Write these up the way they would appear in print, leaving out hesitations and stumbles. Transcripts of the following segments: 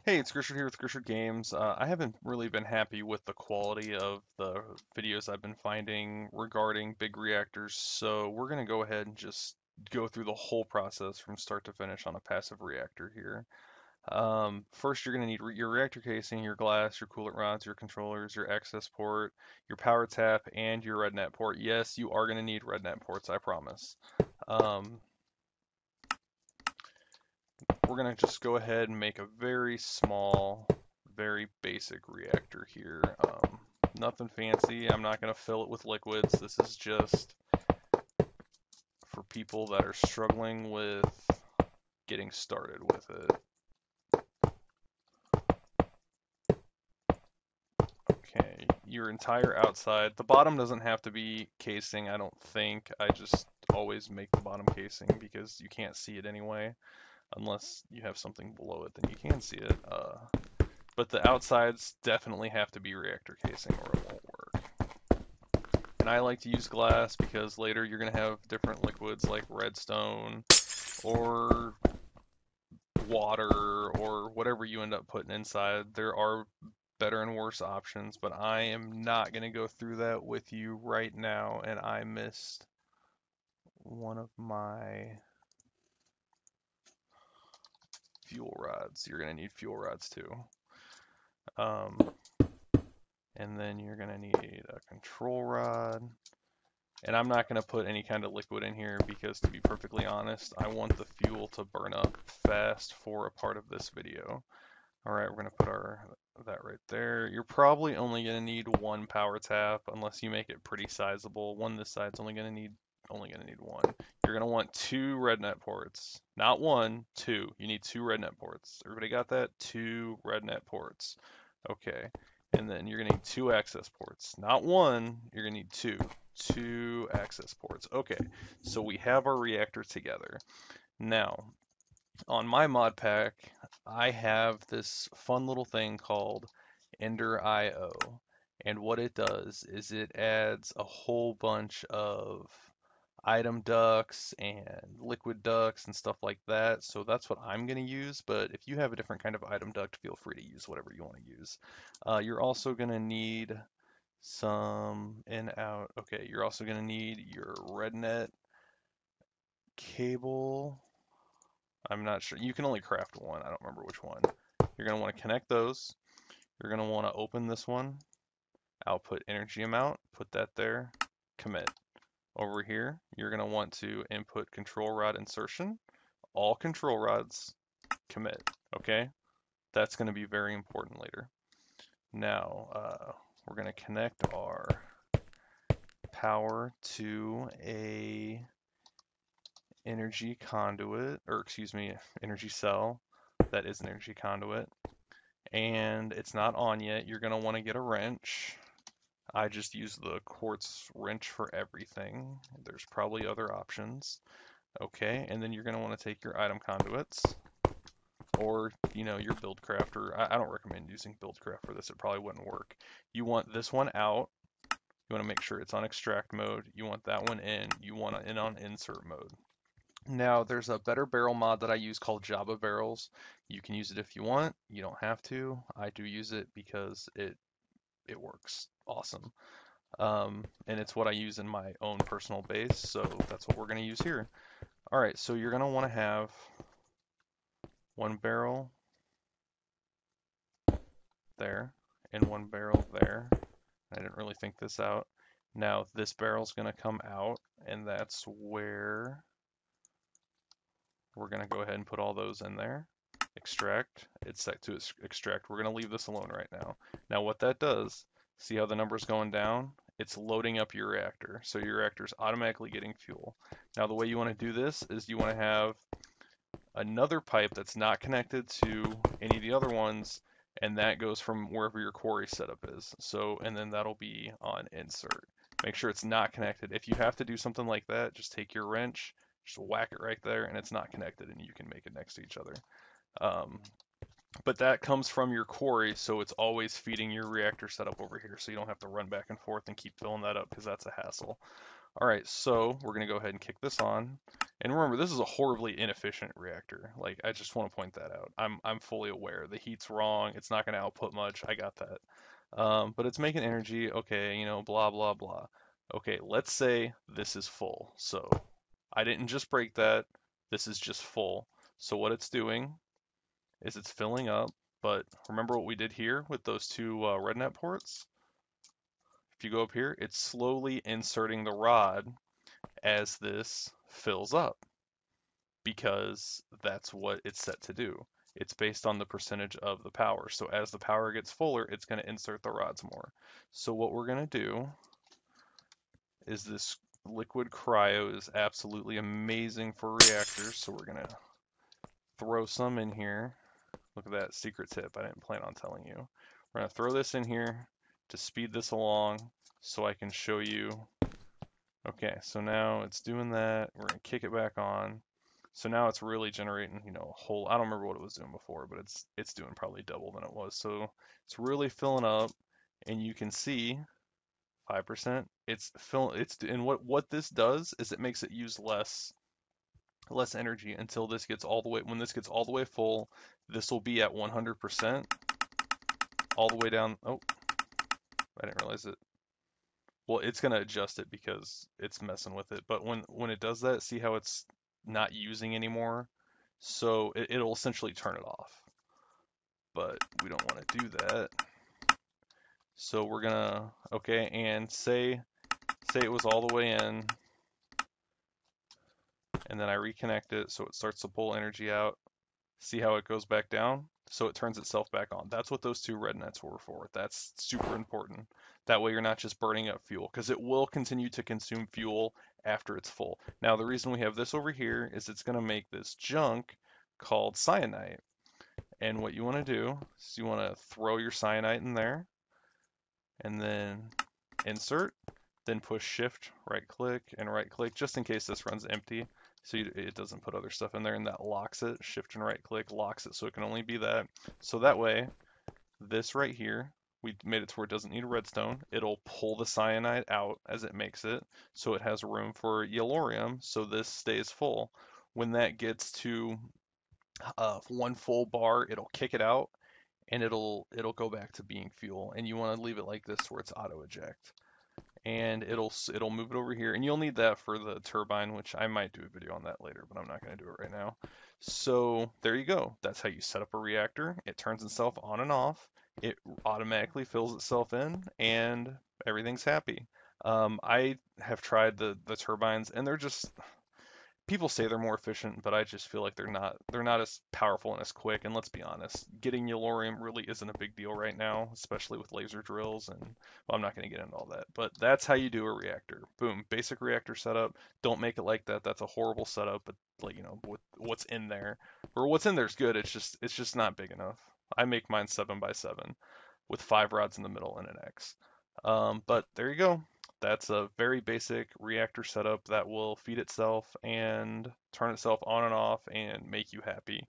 Hey, it's Gershard here with Gershard Games. I haven't really been happy with the quality of the videos I've been finding regarding big reactors, so we're going to go ahead and just go through the whole process from start to finish on a passive reactor here. First, you're going to need your reactor casing, your glass, your coolant rods, your controllers, your access port, your power tap, and your red net port. Yes, you are going to need red net ports, I promise. Um, we're going to just go ahead and make a very small, very basic reactor here. Nothing fancy. I'm not going to fill it with liquids. This is just for people that are struggling with getting started with it. Okay, your entire outside. The bottom doesn't have to be casing, I don't think. I just always make the bottom casing because you can't see it anyway. Unless you have something below it, then you can see it. But the outsides definitely have to be reactor casing or it won't work. And I like to use glass because later you're going to have different liquids like redstone or water or whatever you end up putting inside. There are better and worse options, but I am not going to go through that with you right now. And I missed one of my fuel rods. You're going to need fuel rods too. Um, and then you're going to need a control rod. And I'm not going to put any kind of liquid in here because, to be perfectly honest, I want the fuel to burn up fast for a part of this video. All right, we're going to put that right there. You're probably only going to need one power tap unless you make it pretty sizable. One this side's only going to need one. You're going to want two red net ports. Not one, two. You need two red net ports. Everybody got that? Two red net ports. Okay. And then you're going to need two access ports. Not one, you're going to need two. Two access ports. Okay, so we have our reactor together. Now, on my mod pack, I have this fun little thing called Ender IO. And what it does is it adds a whole bunch of item ducts and liquid ducts and stuff like that. So that's what I'm going to use. But if you have a different kind of item duct, feel free to use whatever you want to use. You're also going to need some in out. Okay, you're also going to need your red net cable. I'm not sure. You can only craft one. I don't remember which one. You're going to want to connect those. You're going to want to open this one. Output energy amount. Put that there. Commit. Over here, you're going to want to input control rod insertion. All control rods. Commit. Okay? That's going to be very important later. Now, we're going to connect our power to a energy conduit, or excuse me, energy cell. That is an energy conduit. And it's not on yet. You're going to want to get a wrench. I just use the quartz wrench for everything. There's probably other options. Okay, and then you're going to want to take your item conduits or, your Buildcraft, or I don't recommend using Buildcraft for this. It probably wouldn't work. You want this one out. You want to make sure it's on extract mode. You want that one in. You want it in on insert mode. Now, there's a better barrel mod that I use called Java barrels. You can use it if you want. You don't have to. I do use it because it works awesome. And it's what I use in my own personal base, so that's what we're going to use here. All right, so you're going to want to have one barrel there and one barrel there. I didn't really think this out. Now, this barrel's going to come out, and that's where we're going to go ahead and put all those in there. Extract, it's set to extract. We're going to leave this alone right now. Now what that does, see how the number's going down? It's loading up your reactor. So your reactor's automatically getting fuel. Now the way you want to do this is you want to have another pipe that's not connected to any of the other ones, and that goes from wherever your quarry setup is. So, and then that'll be on insert. Make sure it's not connected. If you have to do something like that, just take your wrench, just whack it right there, and it's not connected, and you can make it next to each other. Um, but that comes from your quarry, so it's always feeding your reactor setup over here, so you don't have to run back and forth and keep filling that up because that's a hassle. All right, so we're going to go ahead and kick this on. And remember, this is a horribly inefficient reactor. Like, I just want to point that out. I'm fully aware. The heat's wrong. It's not going to output much. I got that. But it's making energy. Okay, blah, blah, blah. Okay, let's say this is full. So I didn't just break that. This is just full. So what it's doing is it's filling up. But remember what we did here with those two RedNet ports? If you go up here, it's slowly inserting the rod as this fills up because that's what it's set to do. It's based on the percentage of the power. So as the power gets fuller, it's going to insert the rods more. So what we're going to do is this liquid cryo is absolutely amazing for reactors. So we're going to throw some in here. Look at that secret tip I didn't plan on telling you. We're going to throw this in here to speed this along so I can show you. Okay, so now it's doing that. We're going to kick it back on. So now it's really generating, a whole, I don't remember what it was doing before, but it's doing probably double than it was. So it's really filling up, and you can see 5%. And what this does is it makes it use less energy until this gets all the way, when this gets all the way full, this will be at 100% all the way down. Oh, I didn't realize it. Well, it's going to adjust it because it's messing with it. But when it does that, see how it's not using anymore? So it'll essentially turn it off. But we don't want to do that. So we're gonna, okay, and say it was all the way in, and then I reconnect it so it starts to pull energy out. See how it goes back down? So it turns itself back on. That's what those two red nets were for. That's super important. That way you're not just burning up fuel, because it will continue to consume fuel after it's full. Now the reason we have this over here is it's going to make this junk called cyanite. And what you want to do is you want to throw your cyanite in there, and then insert, then push shift, right click, and right click, just in case this runs empty. So it doesn't put other stuff in there, and that locks it. Shift and right click locks it, so it can only be that. So that way, this right here, we made it to where it doesn't need a redstone. It'll pull the cyanide out as it makes it, so it has room for yellorium, so this stays full. When that gets to one full bar, it'll kick it out, and it'll go back to being fuel. And you want to leave it like this where it's auto eject. And it'll move it over here, and you'll need that for the turbine, which I might do a video on that later, but I'm not going to do it right now. So there you go. That's how you set up a reactor. It turns itself on and off. It automatically fills itself in, and everything's happy. I have tried the turbines, and they're just, people say they're more efficient, but I just feel like they're not as powerful and as quick. And let's be honest, getting yellorium really isn't a big deal right now, especially with laser drills. And well, I'm not going to get into all that, but that's how you do a reactor. Boom, basic reactor setup. Don't make it like that. That's a horrible setup. But like, with what's in there, or what's in there is good. It's just not big enough. I make mine 7x7 with 5 rods in the middle and an X. But there you go. That's a very basic reactor setup that will feed itself and turn itself on and off and make you happy.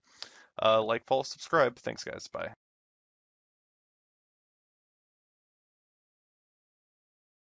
Like, follow, subscribe. Thanks, guys. Bye.